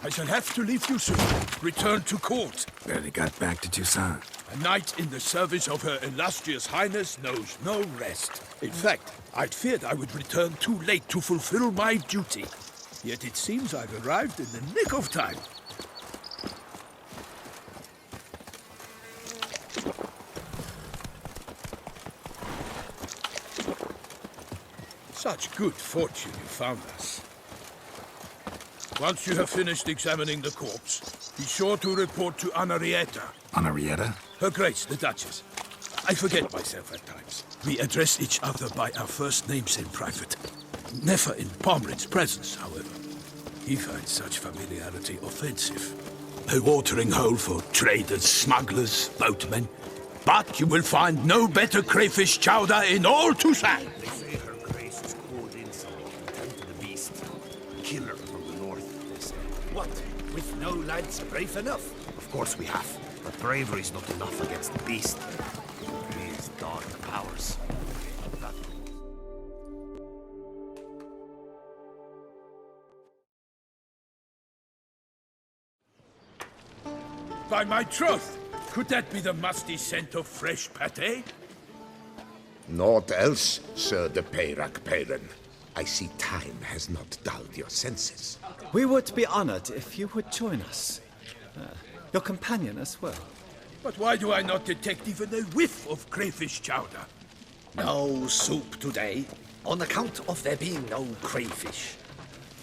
I shall have to leave you soon. Return to court. Barely got back to Toussaint. A knight in the service of Her Illustrious Highness knows no rest. In fact, I'd feared I would return too late to fulfill my duty. Yet it seems I've arrived in the nick of time. Such good fortune you found us. Once you have finished examining the corpse, be sure to report to Henrietta. Henrietta? Her Grace, the Duchess. I forget myself at times. We address each other by our first names in private. Never in Pomerin's presence, however. He finds such familiarity offensive. A watering hole for traders, smugglers, boatmen. But you will find no better crayfish chowder in all Toussaint. They say Her Grace is called in so he can tend to the beast. Killer from the north, they say. What? With no lads brave enough? Of course we have. But bravery's not enough against the beast. These dark powers. By my troth, could that be the musty scent of fresh pâté? Naught else, Sir de Peyrac Peyren. I see time has not dulled your senses. We would be honored if you would join us. Your companion as well. But why do I not detect even a whiff of crayfish chowder? No soup today, on account of there being no crayfish.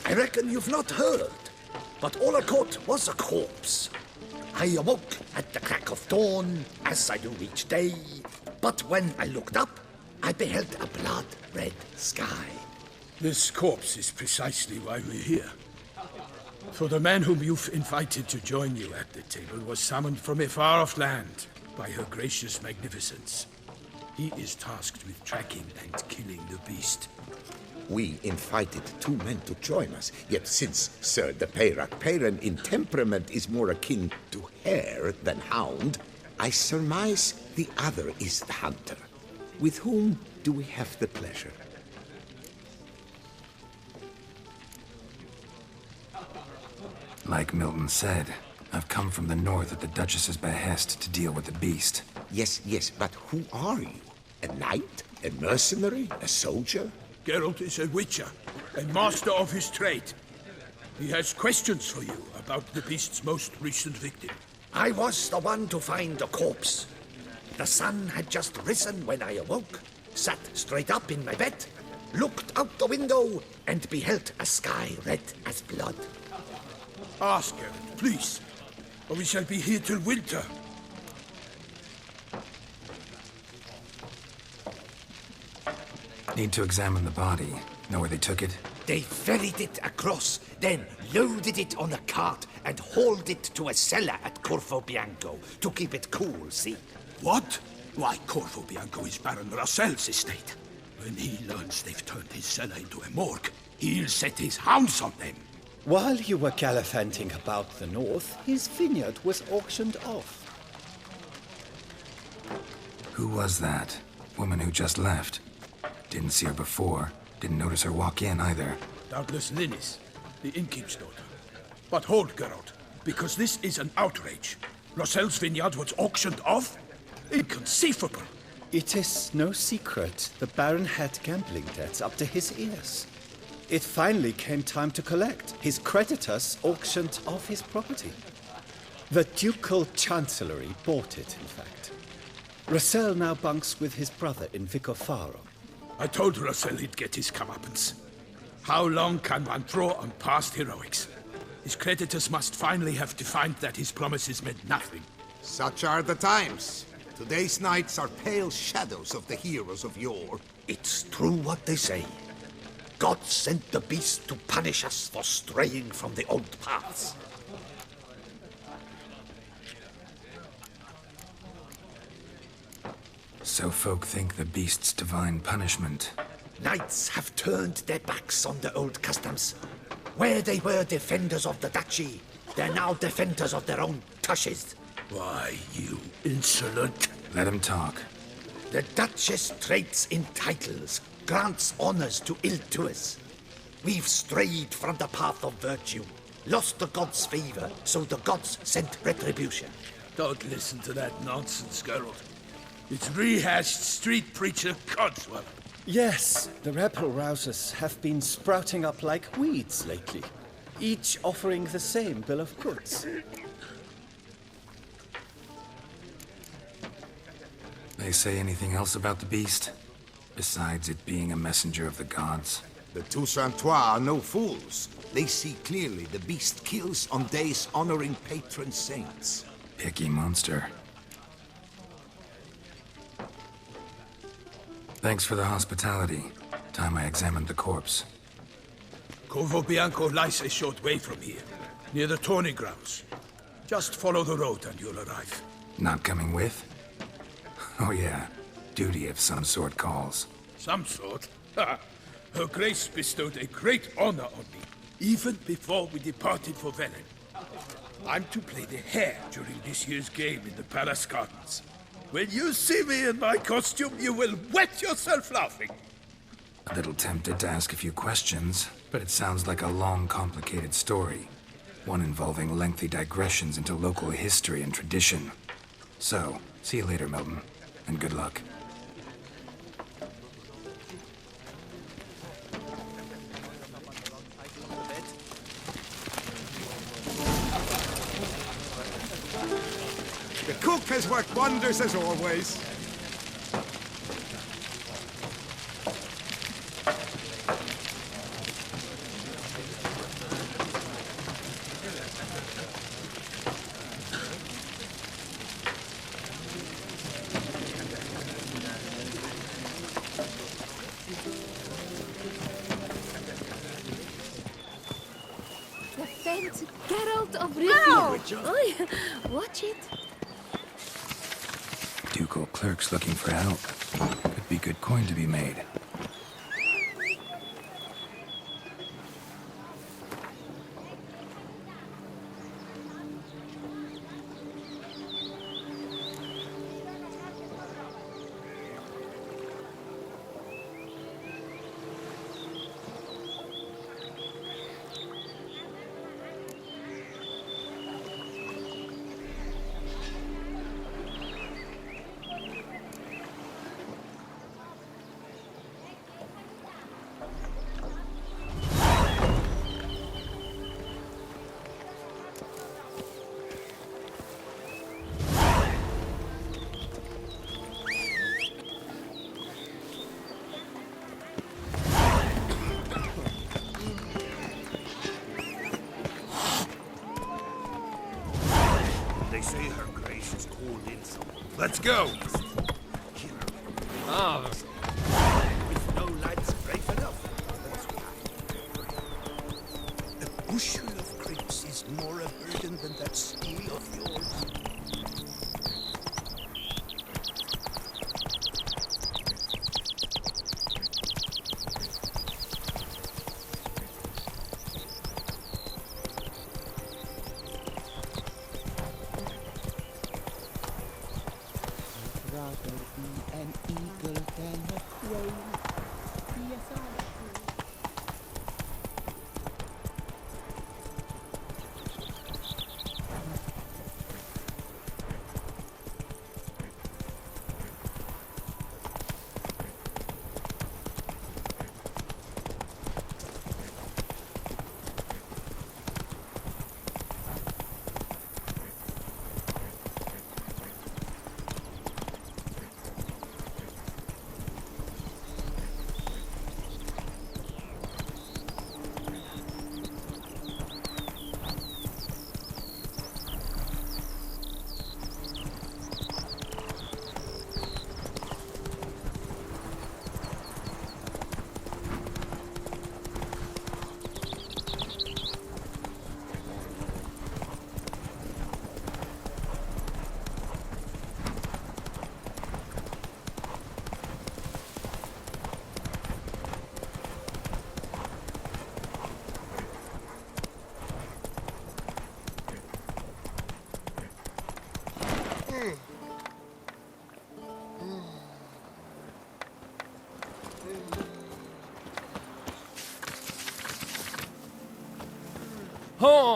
I reckon you've not heard, but all I caught was a corpse. I awoke at the crack of dawn, as I do each day, but when I looked up, I beheld a blood-red sky. This corpse is precisely why we're here. For the man whom you've invited to join you at the table was summoned from a far-off land by Her Gracious Magnificence. He is tasked with tracking and killing the beast. We invited two men to join us, yet since Sir de Peyrac Peyren in temperament is more akin to hare than hound, I surmise the other is the hunter. With whom do we have the pleasure? Like Milton said, I've come from the north at the Duchess's behest to deal with the beast. Yes, but who are you? A knight? A mercenary? A soldier? Geralt is a witcher, a master of his trade. He has questions for you about the beast's most recent victim. I was the one to find the corpse. The sun had just risen when I awoke, sat straight up in my bed, looked out the window, and beheld a sky red as blood. Ask Geralt, please, or we shall be here till winter. Need to examine the body. Know where they took it? They ferried it across, then loaded it on a cart and hauled it to a cellar at Corvo Bianco to keep it cool, see? What? Why, Corvo Bianco is Baron Russell's estate. When he learns they've turned his cellar into a morgue, he'll set his hounds on them. While you were gallivanting about the north, his vineyard was auctioned off. Who was that? Woman who just left. Didn't see her before. Didn't notice her walk in either. Doubtless Linnis, the innkeep's daughter. But hold, Geralt, because this is an outrage. Russell's vineyard was auctioned off? Inconceivable. It is no secret the Baron had gambling debts up to his ears. It finally came time to collect. His creditors auctioned off his property. The Ducal Chancellery bought it, in fact. Russell now bunks with his brother in Vicofaro. I told Russell he'd get his comeuppance. How long can one draw on past heroics? His creditors must finally have defined that his promises meant nothing. Such are the times. Today's knights are pale shadows of the heroes of yore. It's true what they say. God sent the beast to punish us for straying from the old paths. So folk think the beast's divine punishment. Knights have turned their backs on the old customs. Where they were defenders of the duchy, they're now defenders of their own tushes. Why, you insolent... Let him talk. The Duchess trades in titles, grants honors to ill-doers. We've strayed from the path of virtue. lost the gods' favor, so the gods sent retribution. Don't listen to that nonsense, Geralt. It's rehashed street preacher codswallop. Yes, the rebel rousers have been sprouting up like weeds lately, each offering the same bill of goods. They say anything else about the beast? Besides it being a messenger of the gods? The Toussaintois are no fools. They see clearly the beast kills on days honoring patron saints. Picky monster. Thanks for the hospitality. Time I examined the corpse. Corvo Bianco lies a short way from here, near the tourney grounds. Just follow the road and you'll arrive. Not coming with? Oh yeah, duty of some sort calls. Some sort? Ha! Her Grace bestowed a great honor on me, even before we departed for Velen. I'm to play the hare during this year's game in the palace gardens. When you see me in my costume, you will wet yourself laughing. A little tempted to ask a few questions, but it sounds like a long, complicated story. One involving lengthy digressions into local history and tradition. So, see you later, Milton, and good luck. The cook has worked wonders as always. The fence, Geralt of Rivia. Oy, watch it. Ducal clerks looking for help. Could be good coin to be made. They say her Grace has called in someone. Let's go! With no lads brave enough. A bushel of grapes is more a burden than that steel of yours.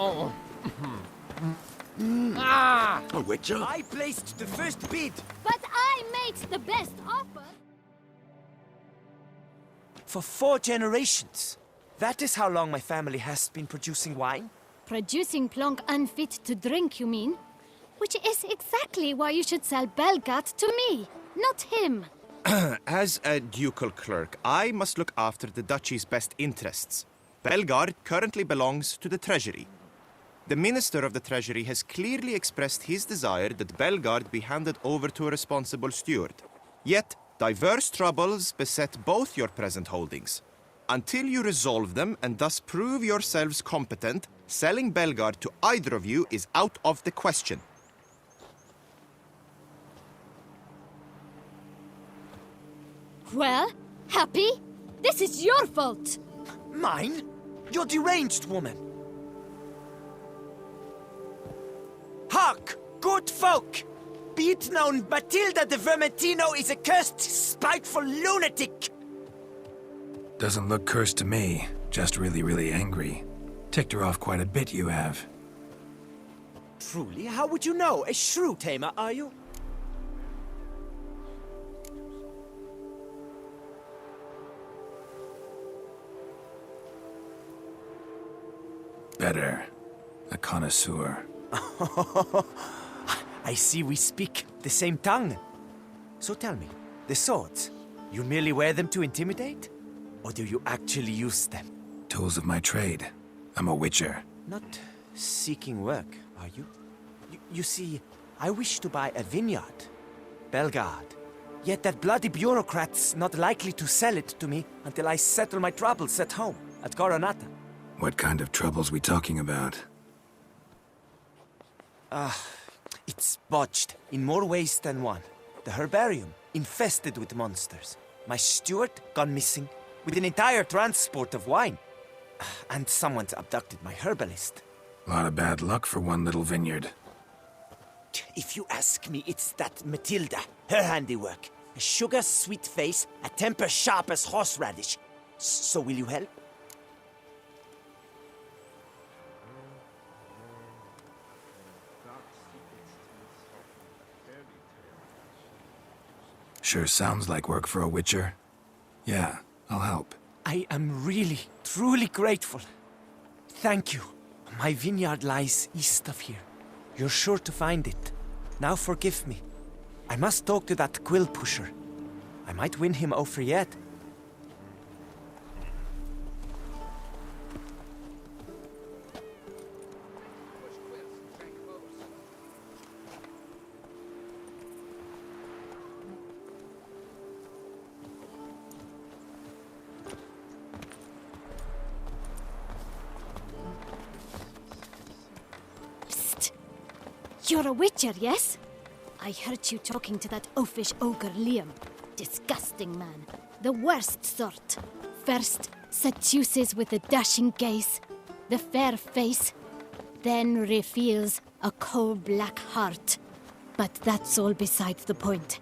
Oh. Ah! A witcher? I placed the first bid. But I made the best offer. For 4 generations. That is how long my family has been producing wine. Producing plonk unfit to drink, you mean? Which is exactly why you should sell Belgaard to me, not him. As a ducal clerk, I must look after the duchy's best interests. Belgaard currently belongs to the treasury. The minister of the treasury has clearly expressed his desire that Belgaard be handed over to a responsible steward. Yet, diverse troubles beset both your present holdings. Until you resolve them and thus prove yourselves competent, selling Belgaard to either of you is out of the question. Well, Happy? This is your fault. Mine? You're deranged, woman. Hark, good folk! Be it known, Matilda de Vermentino is a cursed, spiteful lunatic! Doesn't look cursed to me, just really, really angry. Ticked her off quite a bit, you have. Truly, how would you know? A shrew tamer, are you? Better. A connoisseur. I see we speak the same tongue. So tell me, the swords, you merely wear them to intimidate? Or do you actually use them? Tools of my trade. I'm a witcher. Not seeking work, are you? You see, I wish to buy a vineyard. Belgaard. Yet that bloody bureaucrat's not likely to sell it to me until I settle my troubles at home, at Coronata. What kind of troubles we talking about? It's botched in more ways than one. The herbarium, infested with monsters. My steward, gone missing, with an entire transport of wine. And someone's abducted my herbalist. A lot of bad luck for one little vineyard. If you ask me, it's that Matilda, her handiwork. A sugar-sweet face, a temper sharp as horseradish. So will you help? Sure sounds like work for a witcher. Yeah, I'll help. I am really, truly grateful. Thank you. My vineyard lies east of here. You're sure to find it. Now forgive me. I must talk to that quill pusher. I might win him over yet. You're a witcher, yes? I heard you talking to that oafish ogre Liam. Disgusting man. The worst sort. First, seduces with a dashing gaze, the fair face, then reveals a coal-black heart. But that's all beside the point.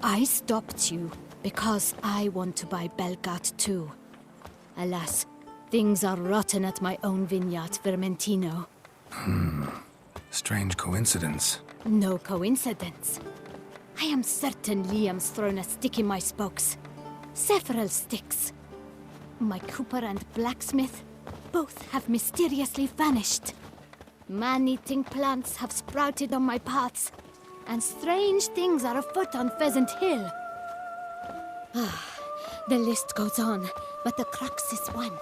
I stopped you because I want to buy Belgaard too. Alas, things are rotten at my own vineyard, Vermentino. Strange coincidence. No coincidence. I am certain Liam's thrown a stick in my spokes. Several sticks. My cooper and blacksmith both have mysteriously vanished. Man-eating plants have sprouted on my paths, and strange things are afoot on Pheasant Hill. The list goes on, but the crux is one.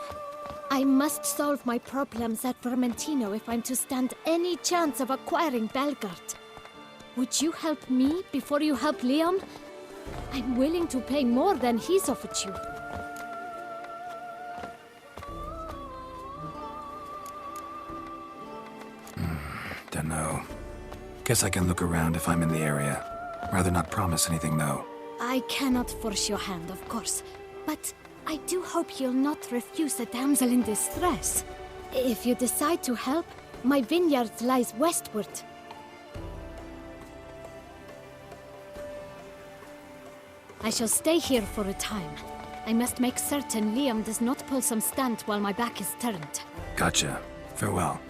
I must solve my problems at Vermentino if I'm to stand any chance of acquiring Belgaard. Would you help me before you help Liam? I'm willing to pay more than he's offered you. Dunno. Guess I can look around if I'm in the area. Rather not promise anything, though. I cannot force your hand, of course, but I do hope you'll not refuse a damsel in distress. If you decide to help, my vineyard lies westward. I shall stay here for a time. I must make certain Liam does not pull some stunt while my back is turned. Gotcha. Farewell.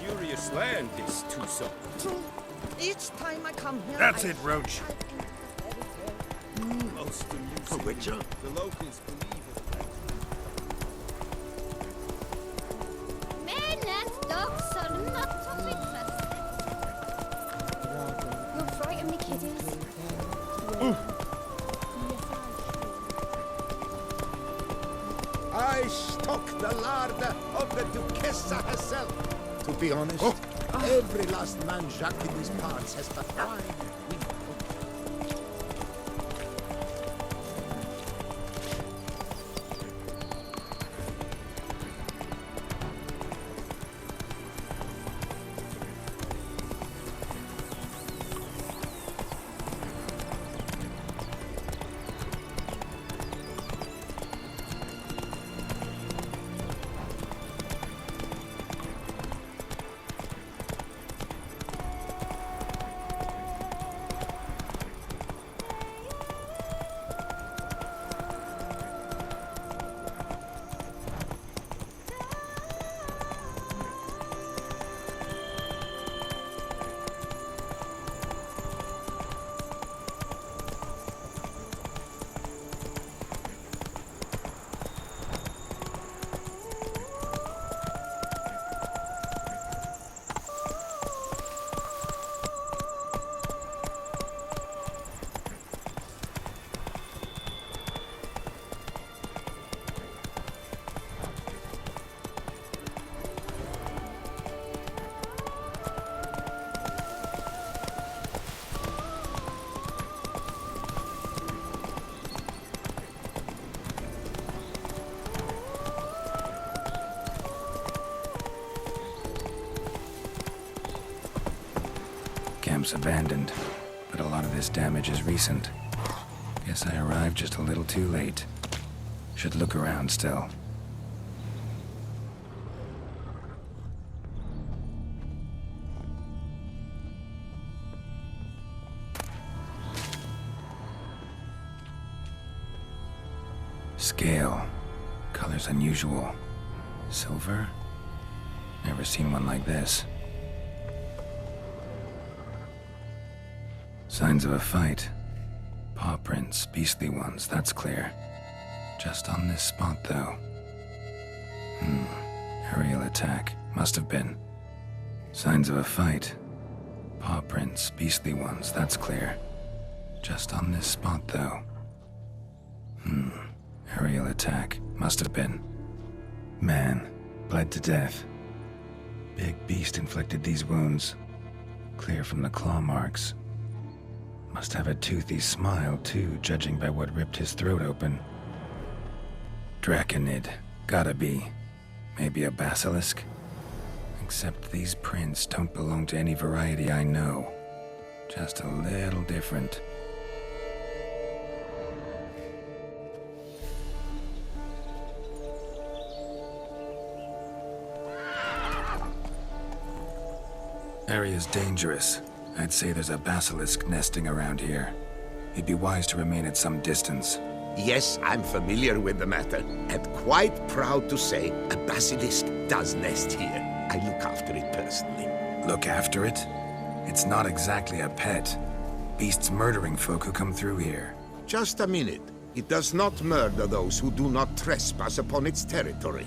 curious land, this Tucson. True. Each time I come here, That's I it, Roach. Most amusing. Witcher? The locals believe Men and dogs are not of interest. You'll frighten me, kiddies. I stock the larder of the Duchessa herself. To be honest, every last man Jacques in these parts has but wine. Camp's abandoned, but a lot of this damage is recent. Guess I arrived just a little too late. Should look around still. Scale. Color's unusual. Silver? Never seen one like this. Signs of a fight. Paw prints, beastly ones, that's clear. Just on this spot, though. Aerial attack. Must have been. Signs of a fight. Paw prints, beastly ones, that's clear. Just on this spot, though. Aerial attack. Must have been. Man. Bled to death. Big beast inflicted these wounds. Clear from the claw marks. Must have a toothy smile, too, judging by what ripped his throat open. Draconid. Gotta be. Maybe a basilisk? Except these prints don't belong to any variety I know. Just a little different. Area's dangerous. I'd say there's a basilisk nesting around here. It'd be wise to remain at some distance. Yes, I'm familiar with the matter, and quite proud to say a basilisk does nest here. I look after it personally. Look after it? It's not exactly a pet. Beasts murdering folk who come through here. Just a minute. It does not murder those who do not trespass upon its territory.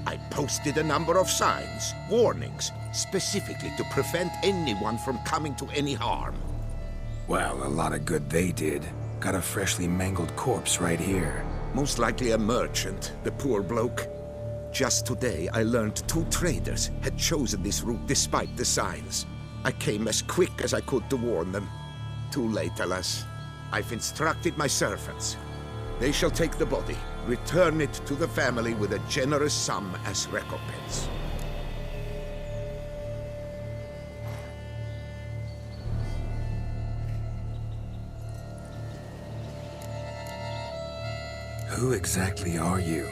I posted a number of signs, warnings, specifically to prevent anyone from coming to any harm. Well, a lot of good they did. Got a freshly mangled corpse right here. Most likely a merchant, the poor bloke. Just today, I learned 2 traders had chosen this route despite the signs. I came as quick as I could to warn them. Too late, alas. I've instructed my servants. They shall take the body, return it to the family with a generous sum as recompense. Who exactly are you?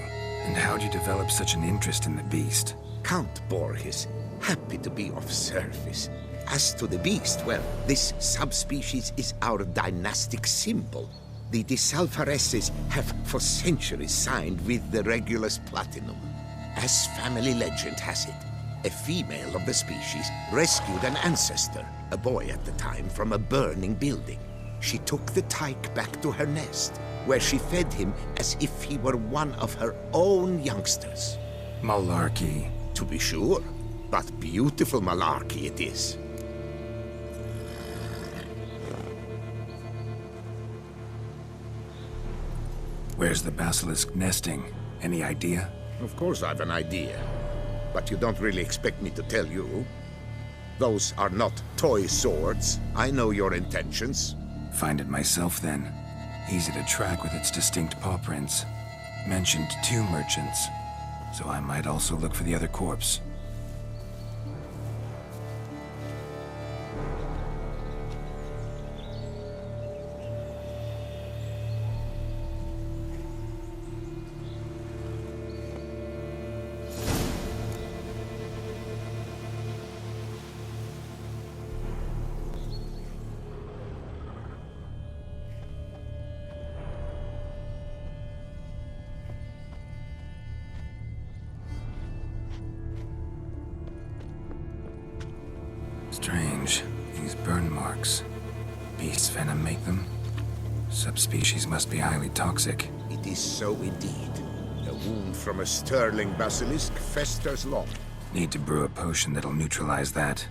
And how'd you develop such an interest in the beast? Count Borges, happy to be of service. As to the beast, well, this subspecies is our dynastic symbol. The Disalfareses have for centuries signed with the Regulus Platinum. As family legend has it, A female of the species rescued an ancestor, a boy at the time, from a burning building. She took the tyke back to her nest, where she fed him as if he were one of her own youngsters. Malarkey. To be sure, but beautiful malarkey it is. Where's the basilisk nesting? Any idea? Of course I've an idea, but you don't really expect me to tell you. Those are not toy swords. I know your intentions. Find it myself then. Easy to track with its distinct paw prints. Mentioned 2 merchants, so I might also look for the other corpse. Strange. These burn marks. Beast's venom make them? Subspecies must be highly toxic. It is so indeed. A wound from a sterling basilisk festers long. Need to brew a potion that'll neutralize that.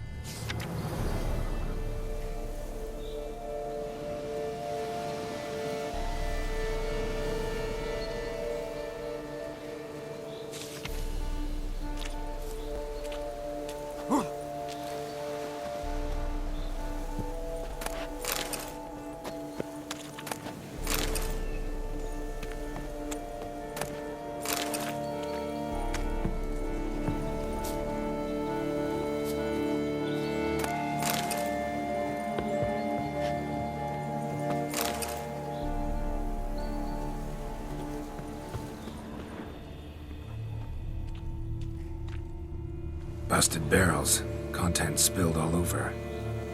Busted barrels. Contents spilled all over.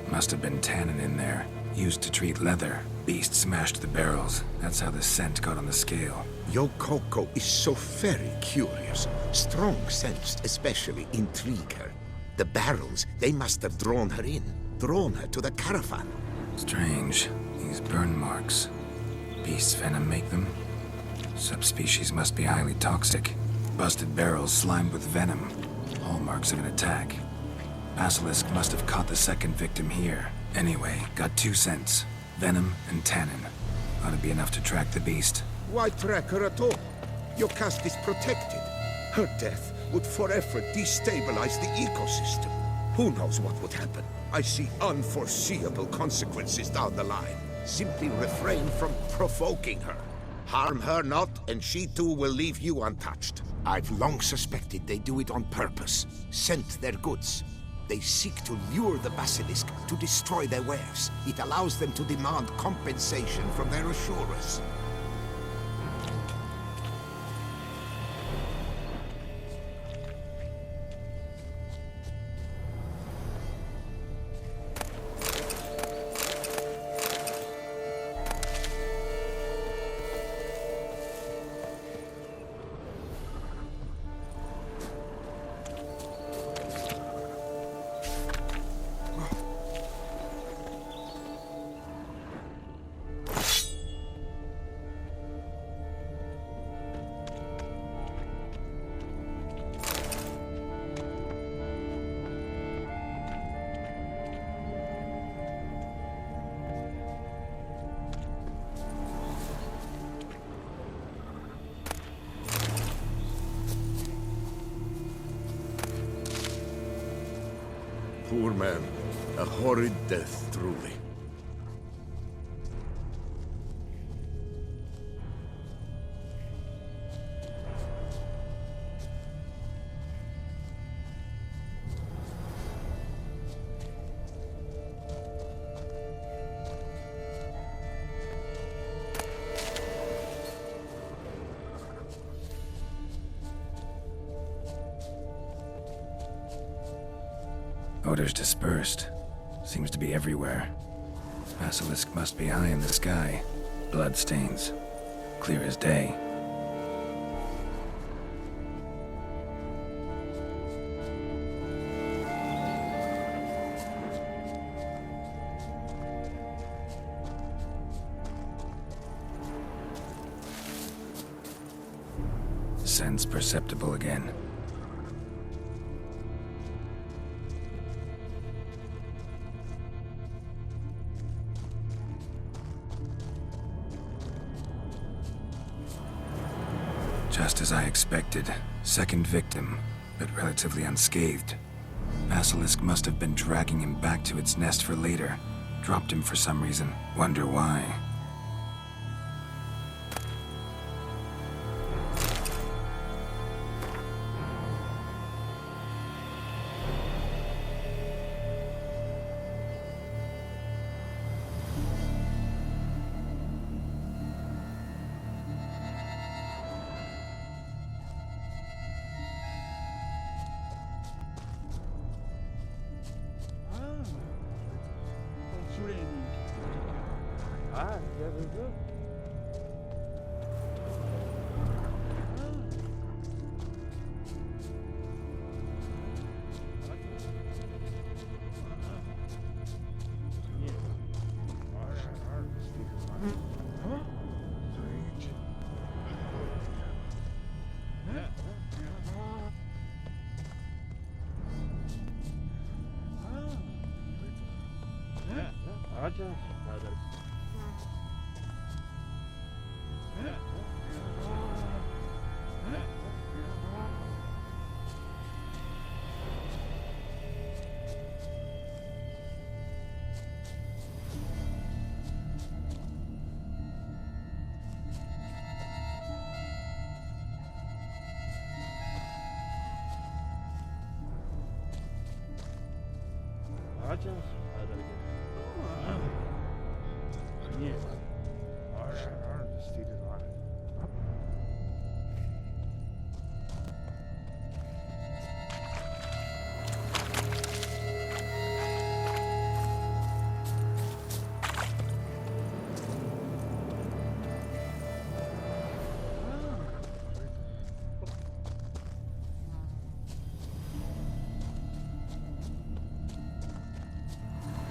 Must have been tannin in there. Used to treat leather. Beast smashed the barrels. That's how the scent got on the scale. Your Coco is so very curious. Strong sense especially intrigue her. The barrels, they must have drawn her in. Drawn her to the caravan. Strange. These burn marks. Beast's venom make them? Subspecies must be highly toxic. Busted barrels slimed with venom. Hallmarks of an attack. Basilisk must have caught the second victim here. Anyway, got 2 scents. Venom and tannin. Ought to be enough to track the beast. Why track her at all? Your caste is protected. Her death would forever destabilize the ecosystem. Who knows what would happen? I see unforeseeable consequences down the line. Simply refrain from provoking her. Harm her not, and she too will leave you untouched. I've long suspected they do it on purpose. Scent their goods. They seek to lure the basilisk to destroy their wares. It allows them to demand compensation from their assurers. Poor man. A horrid death, truly. Odors dispersed. Seems to be everywhere. Basilisk must be high in the sky. Bloodstains. Clear as day. sense perceptible again. Just as I expected, second victim, but relatively unscathed. Basilisk must have been dragging him back to its nest for later. Dropped him for some reason. Wonder why.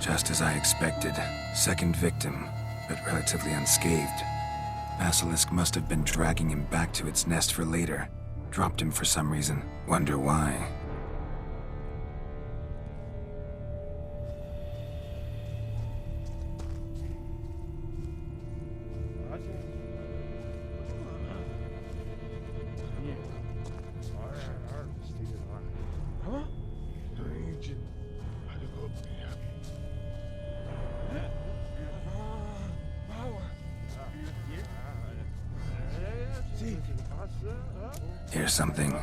Just as I expected, second victim, but relatively unscathed. Basilisk must have been dragging him back to its nest for later. Dropped him for some reason. Wonder why. Hear something,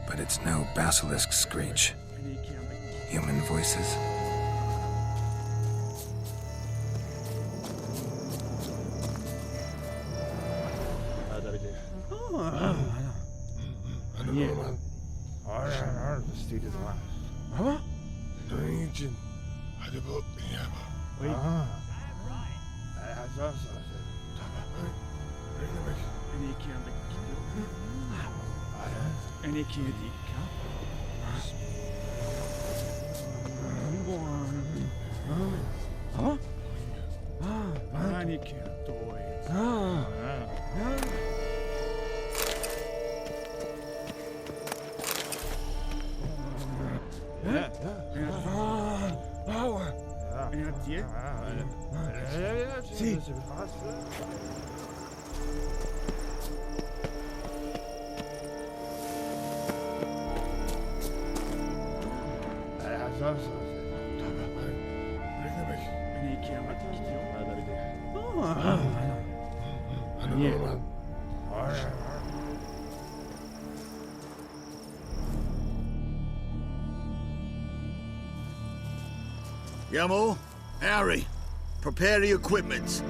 but it's no basilisk screech. Human voices. Yamo, Harry, prepare the equipment.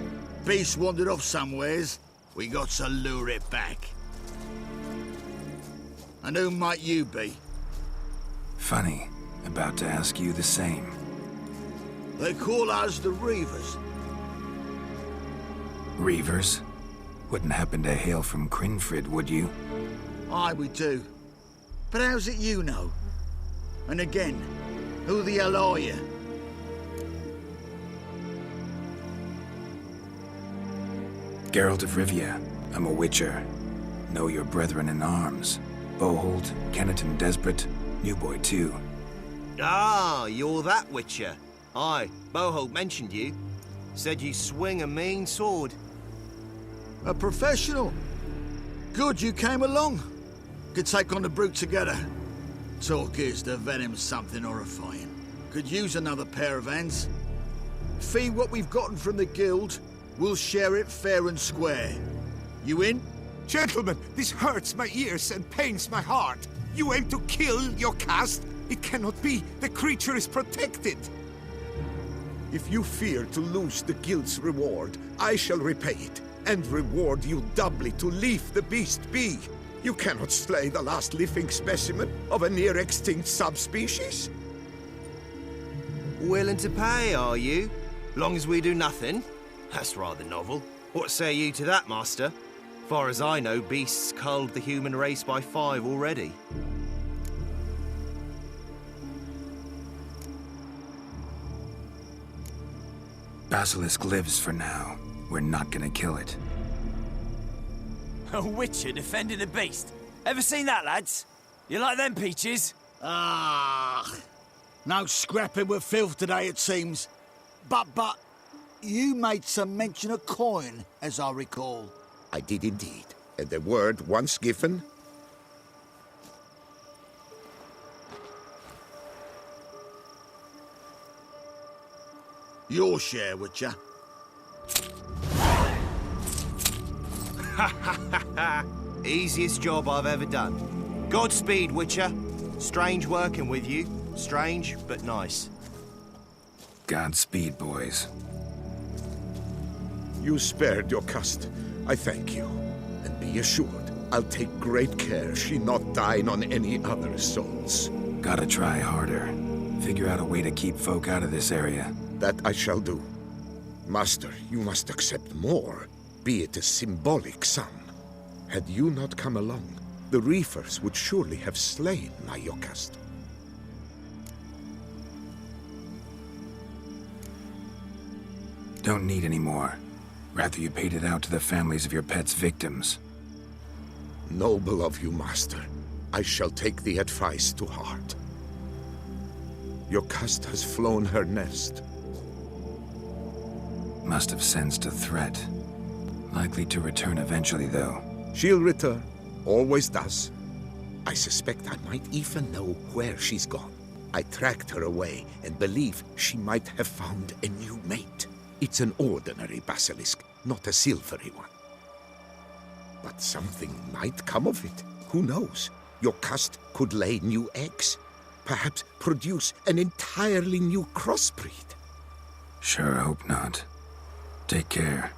Beast wandered off somewheres. We got to lure it back. And who might you be? Funny. About to ask you the same. They call us the Reavers. Reavers? Wouldn't happen to hail from Crinfrid, would you? Aye, we do. But how's it you know? And again, who the hell are you? Geralt of Rivia. I'm a witcher. Know your brethren in arms. Bohold, Kenneton Desperate, New Boy too. Ah, you're that Witcher. Aye, Bohold mentioned you. Said you swing a mean sword. A professional. Good you came along. Could take on the brute together. Talk is the venom's something horrifying. Could use another pair of hands. Fee what we've gotten from the guild. We'll share it fair and square. You in? Gentlemen, this hurts my ears and pains my heart. You aim to kill your caste? It cannot be. The creature is protected. If you fear to lose the guild's reward, I shall repay it, and reward you doubly to leave the beast be. You cannot slay the last living specimen of a near-extinct subspecies. Willing to pay, are you? Long as we do nothing? That's rather novel. What say you to that, master? Far as I know, beasts culled the human race by 5 already. Basilisk lives for now. We're not gonna kill it. A witcher defending a beast. Ever seen that, lads? You like them peaches? Ah, no scrapping with filth today, it seems. But, you made some mention of coin, as I recall. I did indeed, and the word once given... Your share, Witcher. Easiest job I've ever done. Godspeed, Witcher. Strange working with you. Strange, but nice. Godspeed, boys. You spared your caste. I thank you. And be assured, I'll take great care she not dine on any other souls. Gotta try harder. Figure out a way to keep folk out of this area. That I shall do. Master, you must accept more, be it a symbolic sum. Had you not come along, the reefers would surely have slain my Yokast. Don't need any more. Rather you paid it out to the families of your pet's victims. Noble of you, Master. I shall take the advice to heart. Yokast has flown her nest. Must have sensed a threat. Likely to return eventually, though. She'll return. Always does. I suspect I might even know where she's gone. I tracked her away and believe she might have found a new mate. It's an ordinary basilisk, not a silvery one. But something might come of it. Who knows? Yokast could lay new eggs. Perhaps produce an entirely new crossbreed. Sure hope not. Take care.